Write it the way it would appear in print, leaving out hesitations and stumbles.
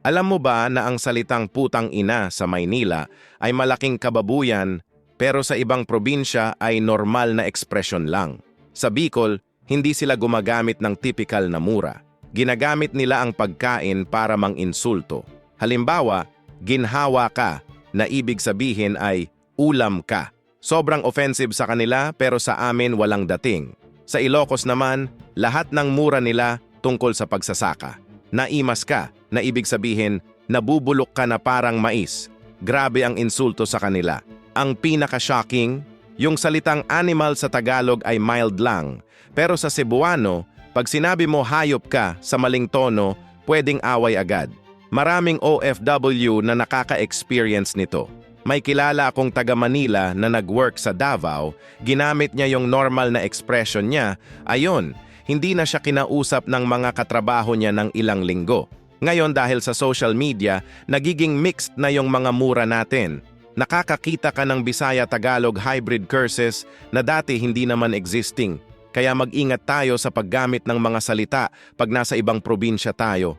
Alam mo ba na ang salitang putang ina sa Maynila ay malaking kababuyan pero sa ibang probinsya ay normal na ekspresyon lang? Sa Bicol, hindi sila gumagamit ng typical na mura. Ginagamit nila ang pagkain para mang-insulto. Halimbawa, ginhawa ka, na ibig sabihin ay ulam ka. Sobrang offensive sa kanila pero sa amin walang dating. Sa Ilocos naman, lahat ng mura nila tungkol sa pagsasaka. Naimas ka, na ibig sabihin, nabubulok ka na parang mais. Grabe ang insulto sa kanila. Ang pinaka-shocking, yung salitang animal sa Tagalog ay mild lang. Pero sa Cebuano, pag sinabi mo hayop ka sa maling tono, pwedeng away agad. Maraming OFW na nakaka-experience nito. May kilala akong taga Manila na nag-work sa Davao, ginamit niya yung normal na expression niya, ayon, hindi na siya kinausap ng mga katrabaho niya ng ilang linggo. Ngayon dahil sa social media, nagiging mixed na yung mga mura natin. Nakakakita ka ng Bisaya-Tagalog hybrid curses na dati hindi naman existing. Kaya mag-ingat tayo sa paggamit ng mga salita pag nasa ibang probinsya tayo.